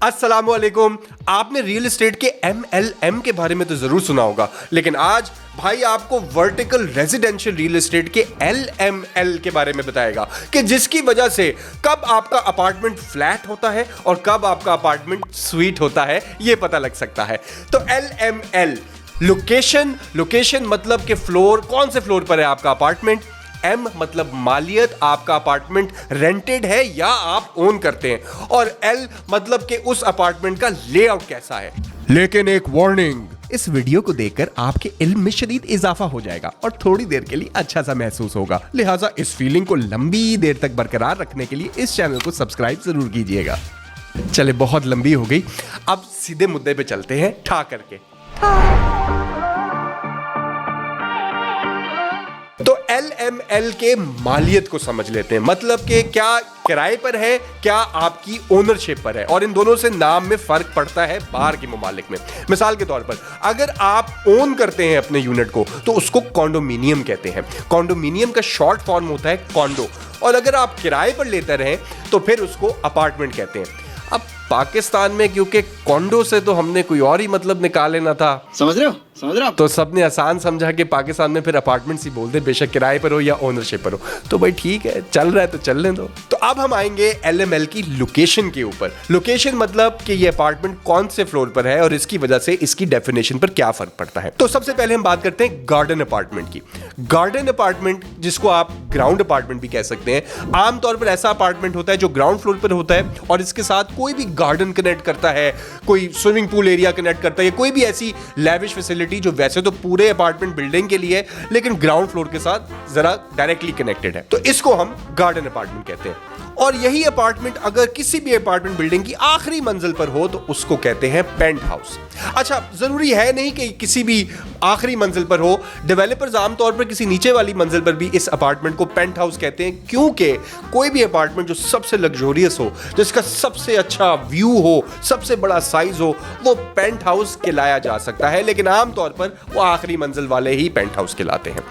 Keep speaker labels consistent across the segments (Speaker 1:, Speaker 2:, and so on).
Speaker 1: अस्सलामुअलैकुम। आपने real estate के MLM के बारे में तो जरूर सुना होगा, लेकिन आज भाई आपको वर्टिकल रेजिडेंशियल रियल एस्टेट के LML के बारे में बताएगा कि जिसकी वजह से कब आपका अपार्टमेंट फ्लैट होता है और कब आपका अपार्टमेंट स्वीट होता है ये पता लग सकता है। तो LML लोकेशन मतलब कि फ्लोर, कौन से फ्लोर पर है आपका अपार्टमेंट। M मतलब मालियत, आपका अपार्टमेंट रेंटेड है या आप ओन करते हैं। और L मतलब कि उस अपार्टमेंट का लेआउट कैसा है। लेकिन एक वार्निंग, इस वीडियो को देखकर आपके इल्म में शदीद इजाफा हो जाएगा और थोड़ी देर के लिए अच्छा सा महसूस होगा, लिहाजा इस फीलिंग को लंबी देर तक बरकरार रखने के लिए इस चैनल को सब्सक्राइब जरूर कीजिएगा। चले, बहुत लंबी हो गई, अब सीधे मुद्दे पे चलते हैं ठा करके। तो LML के मालियत को समझ लेते हैं, मतलब कि क्या किराए पर है, क्या आपकी ओनरशिप पर है। और इन दोनों से नाम में फर्क पड़ता है बाहर के मुमालिक में। मिसाल के तौर पर अगर आप ओन करते हैं अपने यूनिट को तो उसको कॉन्डोमिनियम कहते हैं। कॉन्डोमिनियम का शॉर्ट फॉर्म होता है कॉन्डो। और अगर आप किराए पर लेते रहें तो फिर उसको अपार्टमेंट कहते हैं। अब पाकिस्तान में क्योंकि कॉन्डो से तो हमने कोई और ही मतलब निकाल लेना था, समझ रहे हो तो सबने आसान समझा कि पाकिस्तान में फिर अपार्टमेंट्स ही बोल दे, बेशक किराए पर हो या ओनरशिप पर हो। तो भाई ठीक है, चल रहा है तो चलने दो। तो अब हम आएंगे LML की लोकेशन के ऊपर। लोकेशन मतलब कि ये अपार्टमेंट कौन से फ्लोर पर है और इसकी वजह से इसकी डेफिनेशन पर क्या फर्क पड़ता है। तो सबसे पहले हम बात करते हैं गार्डन अपार्टमेंट की। गार्डन अपार्टमेंट, जिसको आप ग्राउंड अपार्टमेंट भी कह सकते हैं, आमतौर पर ऐसा अपार्टमेंट होता है जो ग्राउंड फ्लोर पर होता है और इसके साथ कोई भी गार्डन कनेक्ट करता है, कोई स्विमिंग पूल एरिया कनेक्ट करता है, कोई भी ऐसी लैविश फैसिलिटी जो वैसे तो पूरे अपार्टमेंट बिल्डिंग के लिए लेकिन ग्राउंड फ्लोर के साथ जरा डायरेक्टली कनेक्टेड है, तो इसको हम गार्डन अपार्टमेंट कहते हैं। और यही अपार्टमेंट अगर किसी भी अपार्टमेंट बिल्डिंग की आखिरी मंजिल पर हो तो उसको कहते हैं पेंट हाउस। अच्छा, जरूरी है नहीं कि किसी भी आखिरी मंजिल पर हो, डेवलपर्स आमतौर पर किसी नीचे वाली मंजिल पर भी इस अपार्टमेंट को पेंट हाउस कहते हैं, क्योंकि कोई भी अपार्टमेंट जो सबसे लग्जोरियस हो, जिसका सबसे अच्छा व्यू हो, सबसे बड़ा साइज हो, वो पेंट हाउस कहलाया जा सकता है। लेकिन आमतौर पर वो आखिरी मंजिल वाले ही पेंट हाउस कहलाते हैं।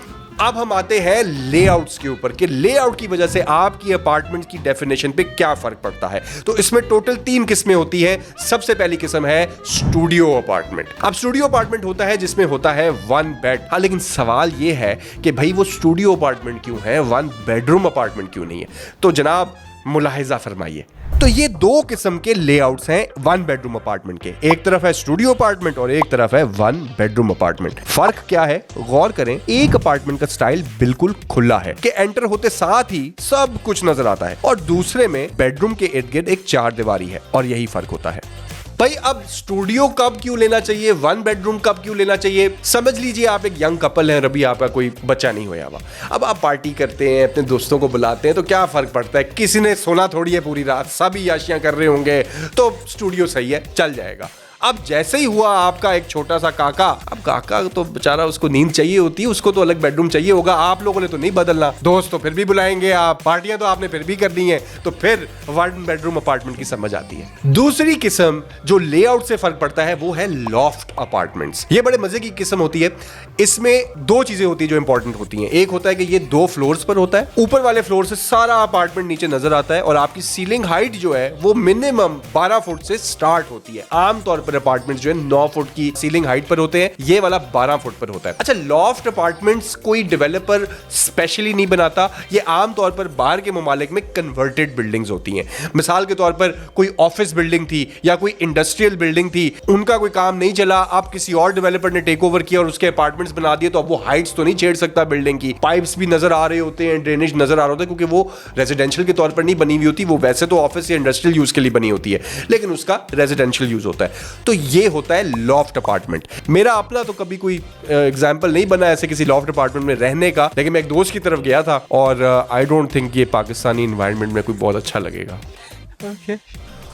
Speaker 1: अब हम आते हैं लेआउट्स के ऊपर कि लेआउट की वजह से आपकी अपार्टमेंट की डेफिनेशन पे क्या फर्क पड़ता है। तो इसमें टोटल 3 किस्में होती है। सबसे पहली किस्म है स्टूडियो अपार्टमेंट। अब स्टूडियो अपार्टमेंट होता है जिसमें होता है 1 बेड। हाँ, लेकिन सवाल यह है कि भाई वो स्टूडियो अपार्टमेंट क्यों है, 1 बेडरूम अपार्टमेंट क्यों नहीं है। तो जनाब मुलाहिजा फरमाइए। तो ये 2 किस्म के लेआउट्स हैं 1 बेडरूम अपार्टमेंट के। एक तरफ है स्टूडियो अपार्टमेंट और एक तरफ है 1 बेडरूम अपार्टमेंट। फर्क क्या है, गौर करें। एक अपार्टमेंट का स्टाइल बिल्कुल खुला है कि एंटर होते साथ ही सब कुछ नजर आता है, और दूसरे में बेडरूम के इर्द गिर्द एक 4 दीवारी है, और यही फर्क होता है। भाई अब स्टूडियो कब क्यों लेना चाहिए, 1 बेडरूम कब क्यों लेना चाहिए। समझ लीजिए आप एक यंग कपल हैं, अभी आपका कोई बच्चा नहीं हुआ हुआ, अब आप पार्टी करते हैं, अपने दोस्तों को बुलाते हैं, तो क्या फर्क पड़ता है, किसी ने सोना थोड़ी है पूरी रात, सभी याशियां कर रहे होंगे, तो स्टूडियो सही है, चल जाएगा। अब जैसे ही हुआ आपका एक छोटा सा काका, अब काका तो बेचारा, उसको नींद चाहिए होती है, उसको तो अलग बेडरूम चाहिए होगा, आप लोगों ने तो नहीं बदलना, दोस्त तो फिर भी बुलाएंगे, आप पार्टियां तो आपने फिर भी करनी है, तो फिर 1 बेडरूम अपार्टमेंट की समझ आती है। दूसरी किस्म जो लेआउट से फर्क पड़ता है वो है लॉफ्ट अपार्टमेंट्स। ये बड़े मजे की किस्म होती है। इसमें 2 चीजें होती है जो इंपॉर्टेंट होती हैं। एक होता है कि ये 2 फ्लोर्स पर होता है, ऊपर वाले फ्लोर से सारा अपार्टमेंट नीचे नजर आता है, और आपकी सीलिंग हाइट जो है वो मिनिमम 12 फुट से स्टार्ट होती है। आमतौर अपार्टमेंट्स जो है 9 फुट की सीलिंग हाइट पर होते हैं, ये वाला 12 फुट पर होता है। अच्छा, लॉफ्ट अपार्टमेंट्स कोई डेवलपर स्पेशली नहीं बनाता, ये आमतौर पर बाहर के मुमालिक में कन्वर्टेड बिल्डिंग्स होती हैं। मिसाल के तौर पर कोई ऑफिस बिल्डिंग थी या कोई इंडस्ट्रियल बिल्डिंग थी, उनका कोई काम नहीं चला, अब किसी और डेवलपर ने टेक ओवर किया और उसके अपार्टमेंट्स बना दिए, तो अब वो हाइट्स तो नहीं छेड़ सकता बिल्डिंग की, पाइप्स भी नजर आ रहे होते हैं, ड्रेनेज नजर आ रहा होता है, क्योंकि वो रेजिडेंशियल के तौर पर नहीं बनी हुई होती, वो वैसे तो ऑफिस या इंडस्ट्रियल यूज के लिए बनी होती है, लेकिन उसका रेजिडेंशियल यूज होता है। तो ये होता है लॉफ्ट अपार्टमेंट। मेरा अपना तो कभी कोई एग्जांपल नहीं बना ऐसे किसी लॉफ्ट अपार्टमेंट में रहने का, लेकिन मैं एक दोस्त की तरफ गया था और आई डोंट थिंक ये पाकिस्तानी एनवायरनमेंट में कोई बहुत अच्छा लगेगा।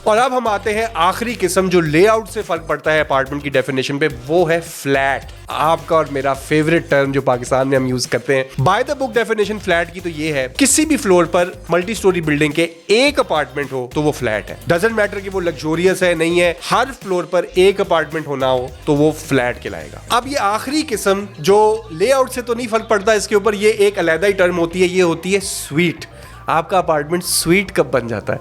Speaker 1: और अब हम आते हैं आखिरी किस्म जो लेआउट से फर्क पड़ता है अपार्टमेंट की डेफिनेशन पे, वो है फ्लैट। आपका और मेरा फेवरेट टर्म जो पाकिस्तान में हम यूज करते हैं। By the book definition flat की तो ये है, किसी भी फ्लोर पर मल्टी स्टोरी बिल्डिंग के एक अपार्टमेंट हो तो वो फ्लैट है। डजंट मैटर कि वो लग्जोरियस है नहीं है, हर फ्लोर पर एक अपार्टमेंट होना हो तो वो फ्लैट कहलाएगा। अब ये आखिरी किस्म जो लेआउट से तो नहीं फर्क पड़ता, इसके ऊपर ये एक अलग ही टर्म होती है, ये होती है स्वीट। आपका अपार्टमेंट स्वीट कब बन जाता है?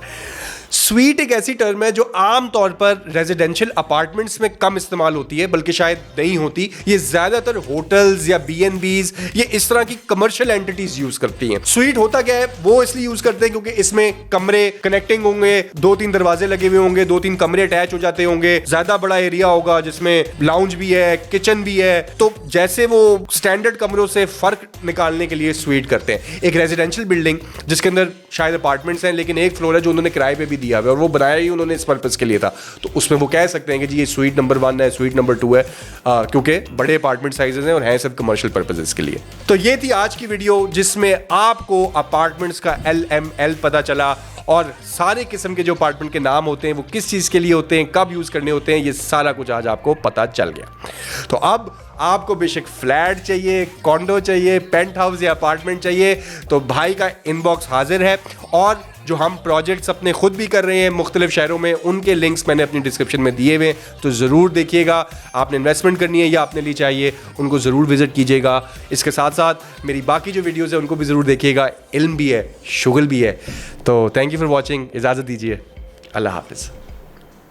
Speaker 1: स्वीट एक ऐसी टर्म है जो आम तौर पर रेजिडेंशियल अपार्टमेंट्स में कम इस्तेमाल होती है, बल्कि शायद नहीं होती। ये ज्यादातर होटल्स या B&Bs ये इस तरह की कमर्शियल एंटिटीज यूज करती हैं। स्वीट होता क्या है, वो इसलिए यूज करते हैं क्योंकि इसमें कमरे कनेक्टिंग होंगे, 2-3 दरवाजे लगे हुए होंगे, 2-3 कमरे अटैच हो जाते होंगे, ज्यादा बड़ा एरिया होगा जिसमें लाउंज भी है, किचन भी है। तो जैसे वो स्टैंडर्ड कमरों से फर्क निकालने के लिए स्वीट करते हैं। एक रेजिडेंशियल बिल्डिंग जिसके अंदर शायद अपार्टमेंट्स हैं, लेकिन एक फ्लोर है जो उन्होंने किराए पे भी दिया हुआ है और वो बनाया ही उन्होंने इस पर्पस के लिए था, तो उसमें वो कह सकते हैं कि जी ये स्वीट नंबर 1 है, स्वीट नंबर 2 है, क्योंकि बड़े अपार्टमेंट साइजेस हैं और हैं सब कमर्शियल पर्पसेस के लिए। तो ये थी आज की वीडियो जिसमें आपको अपार्टमेंट्स का LML पता चला और सारे किस्म के जो अपार्टमेंट के नाम होते हैं वो किस चीज़ के लिए होते हैं, कब यूज़ करने होते हैं, ये सारा कुछ आज आपको पता चल गया। तो अब आपको बेशक फ्लैट चाहिए, कॉन्डो चाहिए, पेंट हाउस या अपार्टमेंट चाहिए, तो भाई का इनबॉक्स हाजिर है। और जो हम प्रोजेक्ट्स अपने खुद भी कर रहे हैं मुख्तलिफ शहरों में, उनके लिंक्स मैंने अपनी डिस्क्रिप्शन में दिए हुए, तो ज़रूर देखिएगा। आपने इन्वेस्टमेंट करनी है या अपने लिए चाहिए, उनको ज़रूर विजिट कीजिएगा। इसके साथ साथ मेरी बाकी जो वीडियोज़ हैं उनको भी ज़रूर देखिएगा। इल्म भी है, शुगल भी है। तो थैंक यू फॉर वॉचिंग। इजाज़त दीजिए। अल्लाह हाफिज़।